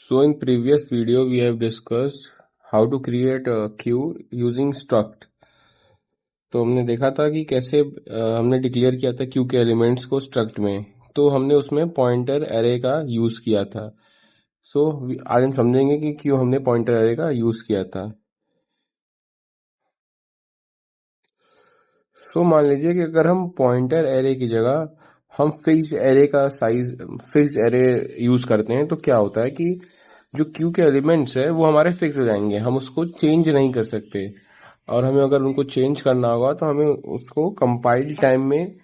So in previous video we have discussed how to create a queue using struct। तो हमने देखा था कि कैसे हमने डिक्लेयर किया था क्यू के एलिमेंट्स को स्ट्रक्ट में। तो हमने उसमें पॉइंटर एरे का यूज किया था। सो आज हम समझेंगे कि क्यों हमने पॉइंटर एरे का यूज किया था। सो मान लीजिए कि अगर हम पॉइंटर एरे की जगह हम फिक्स्ड एरे का साइज फिक्स्ड एरे यूज करते हैं तो क्या होता है कि जो क्यू के एलिमेंट्स है वो हमारे फिक्स हो जाएंगे, हम उसको चेंज नहीं कर सकते। और हमें अगर उनको चेंज करना होगा तो हमें उसको कंपाइल टाइम में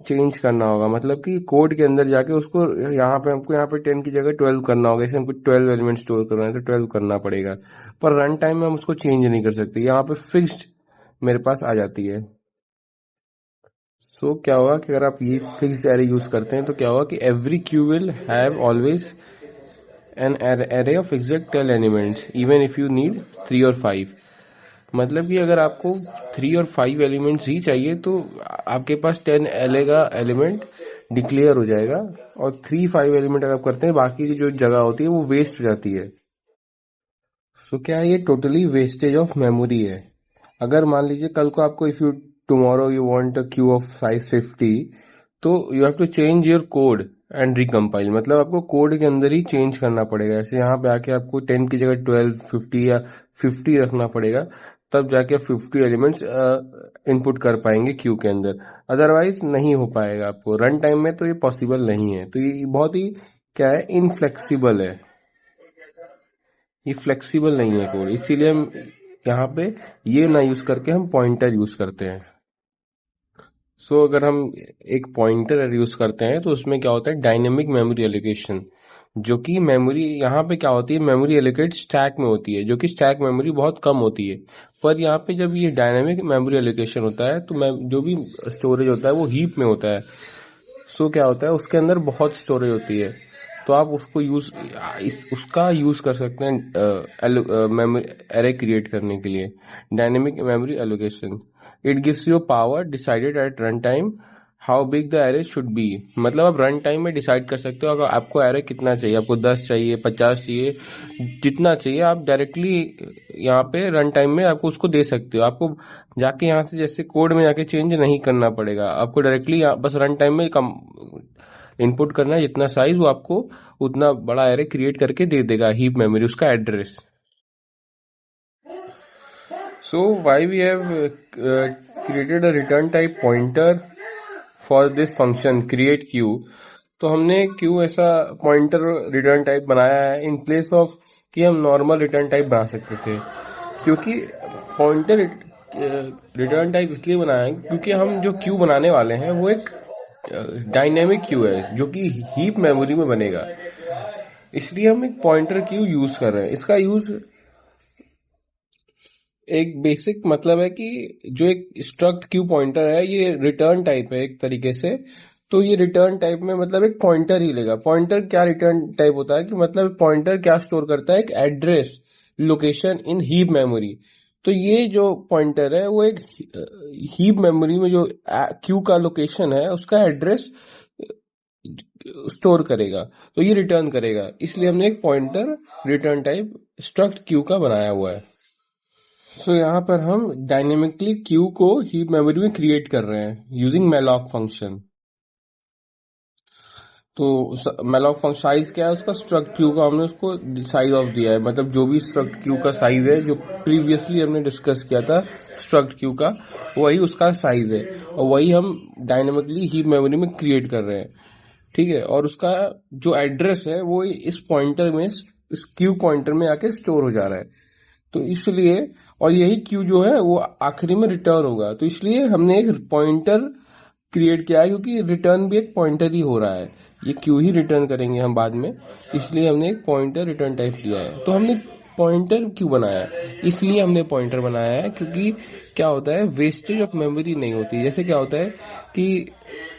चेंज करना होगा, मतलब कि कोड के अंदर जाके उसको यहाँ पे हमको यहाँ पे 10 की जगह 12 करना होगा। जैसे हमको 12 एलिमेंट स्टोर करना है तो 12 करना पड़ेगा, पर रन टाइम में हम उसको चेंज नहीं कर सकते। यहाँ पे फिक्स्ड मेरे पास आ जाती है। सो क्या होगा कि अगर आप ये फिक्स्ड एरे यूज करते हैं तो क्या होगा कि every Q will have always an array of exact 10 elements even if you need 3 और 5। मतलब कि अगर आपको 3 और 5 एलिमेंट्स ही चाहिए तो आपके पास 10 एले का एलिमेंट डिक्लेयर हो जाएगा, और 3-5 एलिमेंट अगर आप करते हैं बाकी की जो जगह होती है वो वेस्ट हो जाती है। सो क्या ये टोटली वेस्टेज ऑफ मेमोरी है। अगर मान लीजिए कल को आपको if you tomorrow you want a queue of size 50, तो you have to change your code and recompile. मतलब आपको कोड के अंदर ही चेंज करना पड़ेगा। ऐसे यहाँ पे आके आपको 10 की जगह 12, 50 या 50 रखना पड़ेगा, तब जाके 50 एलिमेंट्स इनपुट कर पाएंगे क्यू के अंदर। अदरवाइज नहीं हो पाएगा आपको रन टाइम में, तो ये पॉसिबल नहीं है। तो ये बहुत ही क्या है, इनफ्लेक्सिबल है, ये फ्लेक्सिबल नहीं है कोड। इसीलिए हम यहाँ पे ये ना यूज करके हम पॉइंटर यूज करते हैं। सो अगर हम एक पॉइंटर यूज करते हैं तो उसमें क्या होता है, डायनेमिक मेमोरी एलोकेशन। जो कि मेमोरी यहाँ पे क्या होती है, मेमोरी एलोकेट स्टैक में होती है, जो कि स्टैक मेमोरी बहुत कम होती है। पर यहाँ पे जब ये डायनेमिक मेमोरी एलोकेशन होता है तो जो भी स्टोरेज होता है वो हीप में होता है। सो क्या होता है, उसके अंदर बहुत स्टोरेज होती है, तो आप उसको उसका यूज कर सकते हैं मेमोरी एरे क्रिएट करने के लिए। Dynamic memory allocation, it gives you power decided at run time how big the array should be. मतलब आप रन टाइम में डिसाइड कर सकते हो अगर आपको एरे कितना चाहिए, आपको 10 चाहिए, 50 चाहिए, जितना चाहिए आप डायरेक्टली यहाँ पे रन टाइम में आपको उसको दे सकते हो। आपको जाके यहाँ से जैसे कोड में जाके चेंज नहीं करना पड़ेगा, आपको डायरेक्टली बस रन टाइम में इनपुट करना है जितना साइज, वो आपको उतना बड़ा एरे क्रिएट करके दे देगा हीप मेमोरी, उसका address. So why we have created a return type pointer for this function create queue. तो हमने क्यू ऐसा पॉइंटर रिटर्न टाइप बनाया है इन प्लेस ऑफ कि हम नॉर्मल रिटर्न टाइप बना सकते थे। क्योंकि पॉइंटर रिटर्न टाइप इसलिए बनाया है क्योंकि हम जो क्यू बनाने वाले हैं वो एक डायनेमिक क्यू है जो कि हीप मेमोरी में बनेगा। इसलिए हम एक पॉइंटर क्यू यूज कर रहे हैं। इसका यूज एक बेसिक मतलब है कि जो एक स्ट्रक्ट क्यू पॉइंटर है ये रिटर्न टाइप है एक तरीके से। तो ये रिटर्न टाइप में मतलब एक पॉइंटर ही लेगा। पॉइंटर क्या रिटर्न टाइप होता है कि मतलब पॉइंटर क्या स्टोर करता है, एक address location in heap memory. तो ये जो पॉइंटर है वो एक हीप मेमोरी में जो क्यू का लोकेशन है उसका एड्रेस स्टोर करेगा, तो ये रिटर्न करेगा। इसलिए हमने एक pointer return type struct Q का बनाया हुआ है। सो यहाँ पर हम डायनेमिकली क्यू को हीप मेमोरी में क्रिएट कर रहे हैं यूजिंग malloc फंक्शन। तो malloc फंक्शन साइज क्या है उसका, स्ट्रक्ट क्यू का हमने उसको साइज ऑफ दिया है। मतलब जो भी स्ट्रक्ट क्यू का साइज है जो प्रीवियसली हमने डिस्कस किया था स्ट्रक्ट क्यू का, वही उसका साइज है, और वही हम डायनेमिकली हीप मेमोरी में क्रिएट कर रहे हैं। ठीक है, और उसका जो एड्रेस है वो इस पॉइंटर में, इस क्यू पॉइंटर में आके स्टोर हो जा रहा है। तो इसलिए, और यही क्यू जो है वो आखिरी में रिटर्न होगा। तो इसलिए हमने एक पॉइंटर क्रिएट किया है, क्योंकि रिटर्न भी एक पॉइंटर ही हो रहा है, ये क्यू ही रिटर्न करेंगे हम बाद में। इसलिए हमने एक पॉइंटर रिटर्न टाइप दिया है। तो हमने पॉइंटर क्यों बनाया है, इसलिए हमने पॉइंटर बनाया है क्योंकि क्या होता है, वेस्टेज ऑफ मेमोरी नहीं होती। जैसे क्या होता है कि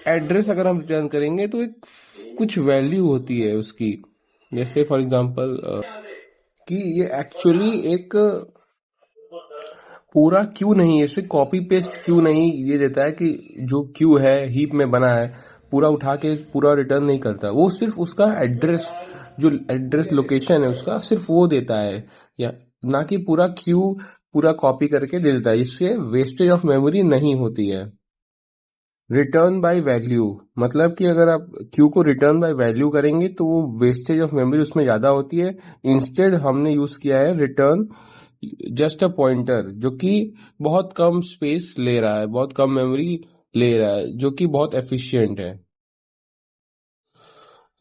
एड्रेस अगर हम रिटर्न करेंगे तो एक कुछ वैल्यू होती है उसकी। जैसे फॉर एग्जांपल कि ये एक्चुअली एक पूरा क्यू नहीं है, इसमें कॉपी पेस्ट क्यू नहीं ये देता है कि जो क्यू है हीप में बना है पूरा उठा के पूरा रिटर्न नहीं करता, वो सिर्फ उसका एड्रेस जो एड्रेस लोकेशन है उसका सिर्फ वो देता है, या ना कि पूरा क्यू पूरा कॉपी करके दे देता है, जिससे वेस्टेज ऑफ मेमोरी नहीं होती है। रिटर्न बाय वैल्यू, मतलब कि अगर आप क्यू को रिटर्न बाय वैल्यू करेंगे तो वो वेस्टेज ऑफ मेमोरी उसमें ज्यादा होती है। इंस्टेड हमने यूज किया है रिटर्न जस्ट अ पॉइंटर, जो कि बहुत कम स्पेस ले रहा है, बहुत कम मेमोरी ले रहा है, जो कि बहुत एफिशिएंट है।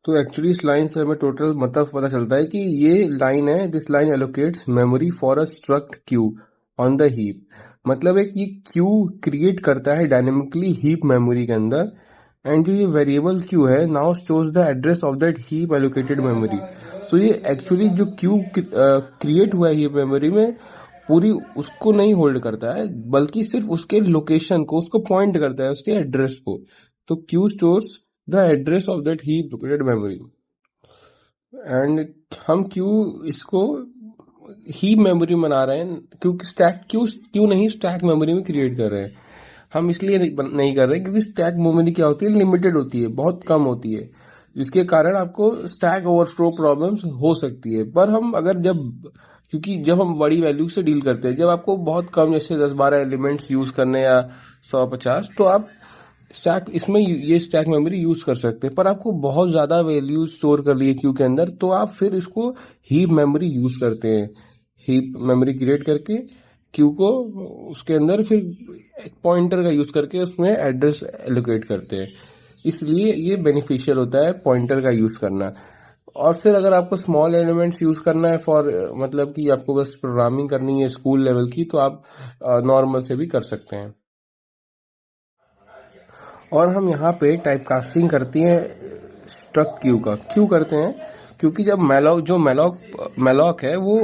तो एक्चुअली इस लाइन से हमें टोटल मतलब पता चलता है कि ये लाइन है, this line allocates memory for a struct Q on the heap. मतलब एक ये क्यू क्रिएट करता है डायनेमिकली हीप मेमोरी के अंदर, एंड जो ये वेरिएबल क्यू है now stores the address of that heap allocated memory. तो ये एक्चुअली जो क्यू क्रिएट हुआ है हीप मेमोरी में, पूरी उसको नहीं होल्ड करता है, बल्कि सिर्फ उसके लोकेशन को, उसको पॉइंट करता है, उसके एड्रेस को। तो Q stores the address of that heap located memory, and हम क्यू इसको हीप मेमोरी बना रहे हैं, क्योंकि स्टैक क्यू नहीं स्टैक मेमोरी में क्रिएट कर रहे हैं। हम इसलिए नहीं कर रहे क्योंकि स्टैक मेमोरी क्या होती है, लिमिटेड होती है, बहुत कम होती है, जिसके कारण आपको स्टैक ओवरफ्लो प्रॉब्लम्स हो सकती है। पर हम अगर क्योंकि जब हम बड़ी वैल्यू से डील करते हैं, जब आपको बहुत कम जैसे 10-12 एलिमेंट्स यूज करने या 100-50, तो आप स्टैक इसमें ये स्टैक मेमोरी यूज कर सकते हैं। पर आपको बहुत ज्यादा वैल्यू स्टोर कर लिए क्यू के अंदर, तो आप फिर इसको हीप मेमोरी यूज करते हैं, हीप मेमोरी क्रिएट करके क्यू को उसके अंदर फिर एक पॉइंटर का यूज करके उसमें एड्रेस एलोकेट करते हैं। इसलिए ये बेनिफिशियल होता है पॉइंटर का यूज करना। और फिर अगर आपको स्मॉल एलिमेंट्स यूज करना है फॉर मतलब कि आपको बस प्रोग्रामिंग करनी है स्कूल लेवल की, तो आप नॉर्मल से भी कर सकते हैं। और हम यहाँ पे टाइपकास्टिंग करते हैं स्ट्रक्ट क्यू का। क्यों करते हैं? क्योंकि जब मैलॉक है वो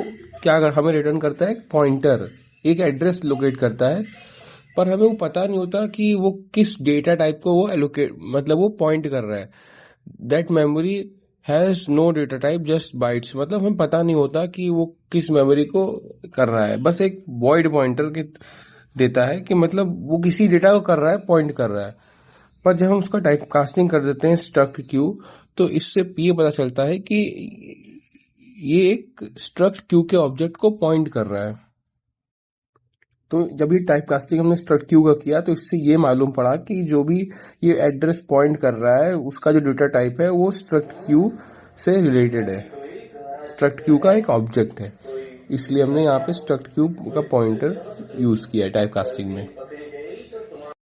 क्या हमें रिटर्न करता है, एक पॉइंटर, एक एड्रेस लोकेट करता है, पर हमें वो पता नहीं होता कि वो किस डेटा टाइप को वो एलोकेट मतलब वो पॉइंट कर रहा है। That memory has no data type just bytes, मतलब हमें पता नहीं होता कि वो किस मेमोरी को कर रहा है, बस एक वॉइड पॉइंटर के देता है कि मतलब वो किसी डेटा को कर रहा है, पॉइंट कर रहा है। पर जब हम उसका टाइप कास्टिंग कर देते हैं स्ट्रक्ट क्यू, तो इससे ये पता चलता है कि ये एक स्ट्रक्ट क्यू के ऑब्जेक्ट को पॉइंट कर रहा है। तो जब ये टाइप कास्टिंग हमने स्ट्रक्ट क्यू का किया, तो इससे ये मालूम पड़ा कि जो भी ये एड्रेस पॉइंट कर रहा है उसका जो डेटा टाइप है वो स्ट्रक्ट क्यू से रिलेटेड है, स्ट्रक्ट क्यू का एक ऑब्जेक्ट है। इसलिए हमने यहाँ पे स्ट्रक्ट क्यू का पॉइंटर यूज किया है टाइप कास्टिंग में।